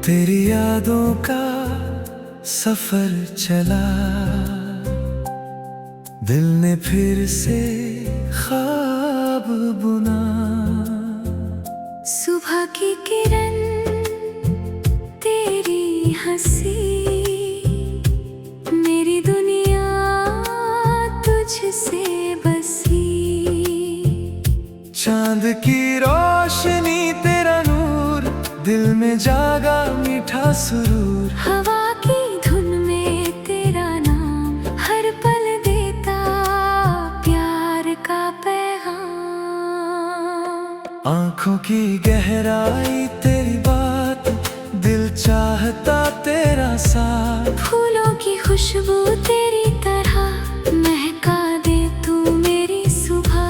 तेरी यादों का सफर चला, दिल ने फिर से ख्वाब बुना। सुबह की किरण तेरी हंसी, मेरी दुनिया तुझसे बसी। चांद की रोशनी तेरा नूर, दिल में जागा मीठा सुरूर। हवा की धुन में तेरा नाम, हर पल देता प्यार का पैगाम। आंखों की गहराई तेरी बात, दिल चाहता तेरा साथ। फूलों की खुशबू तेरी तरह महका दे तू मेरी सुबह।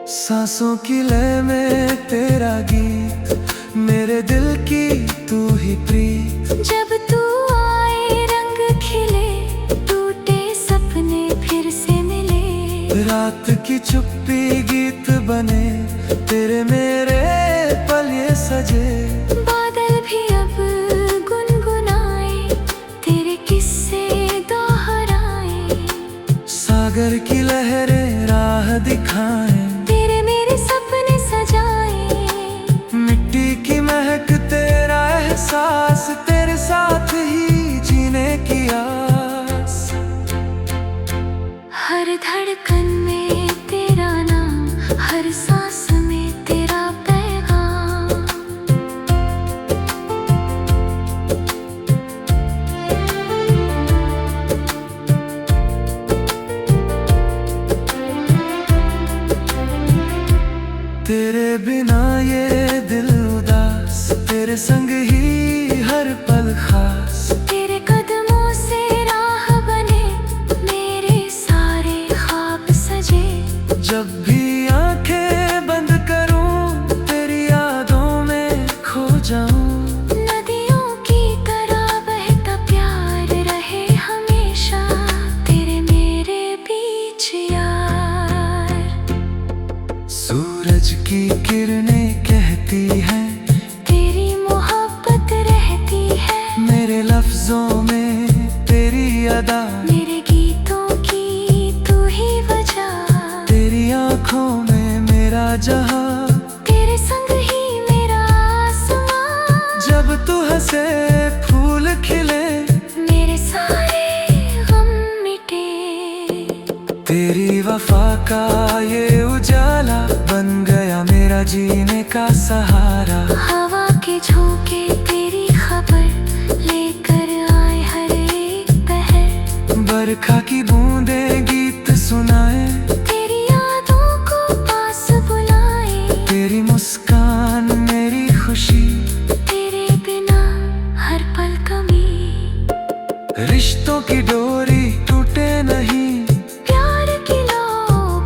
सांसों की लय में तेरा गीत, मेरे दिल की तू ही प्रीत। जब तू आए रंग खिले, टूटे सपने फिर से मिले। रात की चुप्पी गीत बने, तेरे मेरे पल ये सजे। बादल भी अब गुनगुनाए, तेरे किस्से दोहराए। सागर की लहरें राह दिखाएं, सपने सजाए। मिट्टी की महक तेरा एहसास, तेरे साथ ही जीने की आस। हर धड़कन में तेरा नाम, हर सांस में तेरा पैगाम। तेरे बिना ये दिल उदास, तेरे संग ही हर पल खास। तेरे कदमों से राह बने, मेरे सारे ख्वाब सजे। जब भी आंखें बंद करूं, तेरी यादों में खो जाऊं। नदियों की तरह बहता प्यार रहे हमेशा, तेरे मेरे बीच यार। सूरज की किरणें कहती हैं, तेरी मोहब्बत रहती है। मेरे लफ्जों में तेरी अदा, मेरे गीतों की तू ही वजह। तेरी आंखों में मेरा जहां, तेरे संग ही मेरा आसमां। जब तू हंसे फूल खिले, मेरे सारे गम मिटे। तेरी वफा का ये उजाला बन गया मेरा जीने का सहारा। हवा के झोंके तेरी खबर लेकर आए हर एक पहर। बरखा की बूंदें गीत सुनाए, तेरी यादों को पास बुलाए। तेरी मुस्कान मेरी खुशी, तेरे बिना हर पल कमी। रिश्तों की डोरी टूटे नहीं, प्यार की लो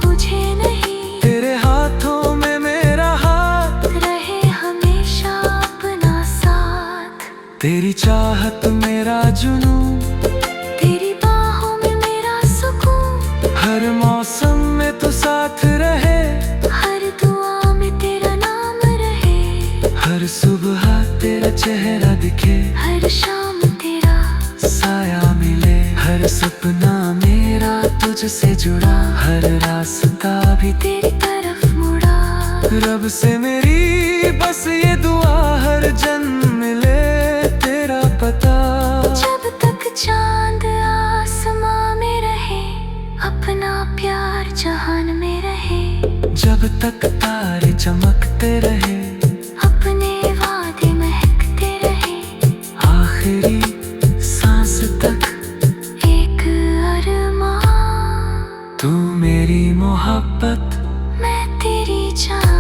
बुझे नहीं। तेरे हाथों में मेरा हाथ, रहे हमेशा अपना साथ। तेरी चाहत मेरा जुनून, तेरी बाहों में मेरा सुकून। हर मौसम में तो साथ रहे, हर दुआ में तेरा नाम रहे। हर सुबह तेरा चेहरा दिखे, हर शाम तेरा साया मिले। हर सपना मेरा तुझसे जुड़ा, हर रास्ता भी तेरी तरफ मुड़ा। रब से मेरी बस ये दुआ, हर जन्म मिले तेरा पता। जब तक चांद आसमां में रहे, अपना प्यार जहान में रहे। जब तक तारे चमकते रहे, अपने वादे महकते रहे। आखिरी सांस तक एक अरमान, तू मेरी मोहब्बत, मैं तेरी जान।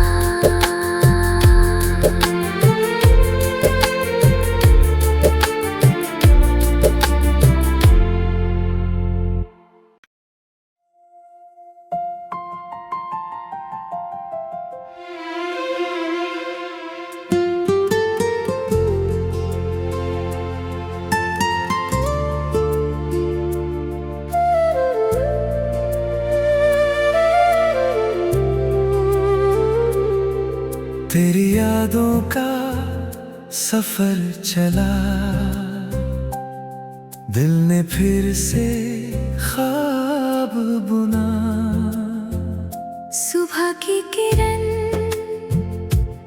सफर चला, दिल ने फिर से ख्वाब बुना। सुबह की किरण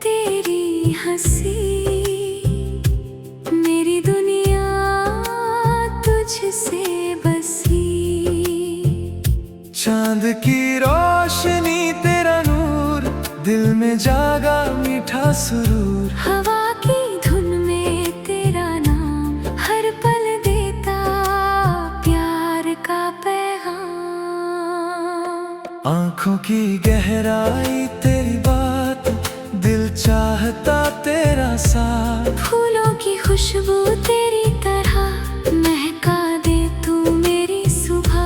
तेरी हंसी, मेरी दुनिया तुझसे बसी। चांद की रोशनी तेरा नूर, दिल में जागा मीठा सुरूर। हवा की धुन में तेरा नाम, हर पल देता प्यार का पैगाम। आंखों की गहराई तेरी बात, दिल चाहता तेरा साथ। फूलों की खुशबू तेरी तरह महका दे तू मेरी सुबह।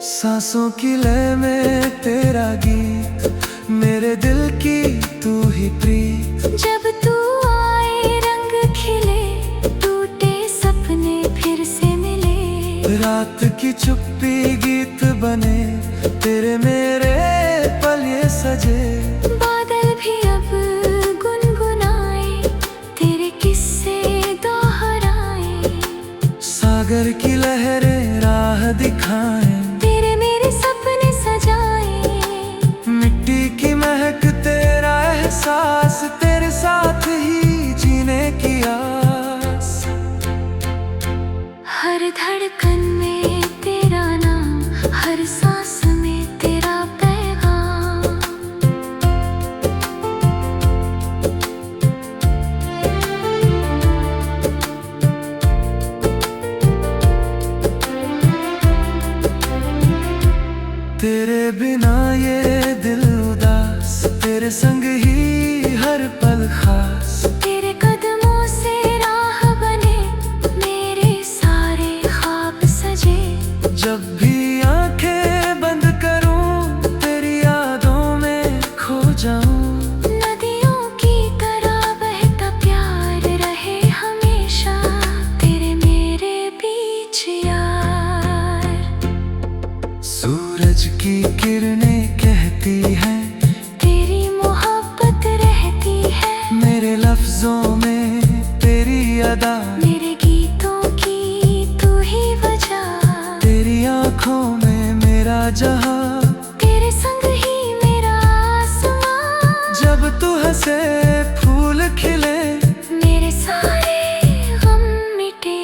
सांसों की लय में तेरा गीत, मेरे दिल की तू ही प्रीत। जब तू आए रंग खिले, टूटे सपने फिर से मिले। रात की चुप्पी गीत बने, तेरे मेरे पल ये सजे। बादल भी अब गुनगुनाए, तेरे किस्से दोहराए। सागर की लहरें राह दिखाएं, तेरे मेरे सपने सजाए। मिट्टी की महक तेरा एहसास, तेरे साथ ही जीने की आस। हर धड़कन में तेरा नाम, हर सांस में तेरा पैगाम। तेरे बिना ये दिल उदास, तेरे संग ही हर पल खास। तेरे कदमों से राह बने, मेरे सारे ख्वाब सजे। जब भी आंखें बंद करूं, तेरी यादों में खो जाऊं। नदियों की तरह बहता प्यार रहे हमेशा, तेरे मेरे बीच यार। सूरज की किरणें कहती हैं, तेरी मोहब्बत रहती है। मेरे लफ्जों में तेरी अदा, मेरे गीतों की तू ही वजह। तेरी आंखों में मेरा जहां, तेरे संग ही मेरा आसमां। जब तू हंसे फूल खिले, मेरे सारे गम मिटे।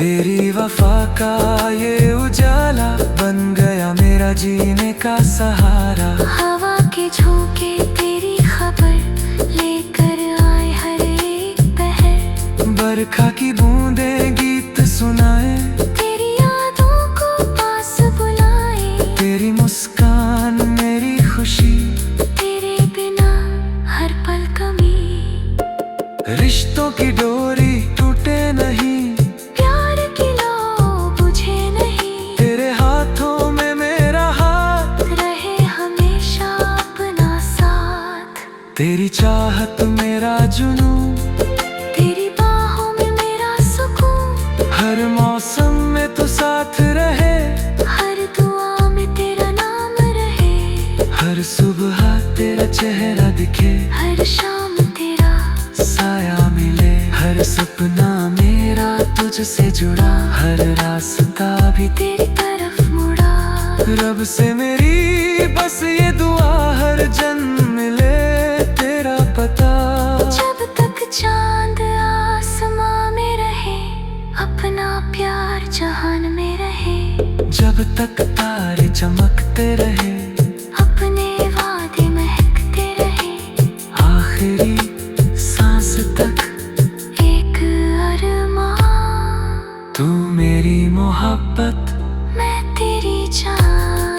तेरी वफा का ये उजाला बन गया मेरा जीने का सहारा। हवा के झोंके तेरी खबर लेकर आए हर एक पहर। बरखा की बूंदें गीत सुनाए, तेरी यादों को पास बुलाए। तेरी मुस्कान मेरी खुशी, तेरे बिना हर पल कमी। रिश्तों की डोरी टूटे नहीं, प्यार की लो बुझे नहीं। तेरे हाथों में मेरा हाथ, रहे हमेशा अपना साथ। तेरी चाहत मेरा जुनून, तेरी बाहों में मेरा सुकून। हर मौसम में तू साथ रहे, हर दुआ में तेरा नाम रहे। हर सुबह तेरा चेहरा दिखे, हर शाम तेरा साया मिले। हर सपना मेरा तुझसे जुड़ा, हर रास्ता भी तेरी तरफ मुड़ा। रब से मेरी बस ये दुआ, हर जन्म मिले तेरा पता। जब तक चांद आसमां में रहे, अपना प्यार जहान में रहे। जब तक तारे चमकते रहे, अपने वादे महकते रहे। आखिरी सांस तक एक अरमान, तू मेरी मोहब्बत, मैं तेरी जान।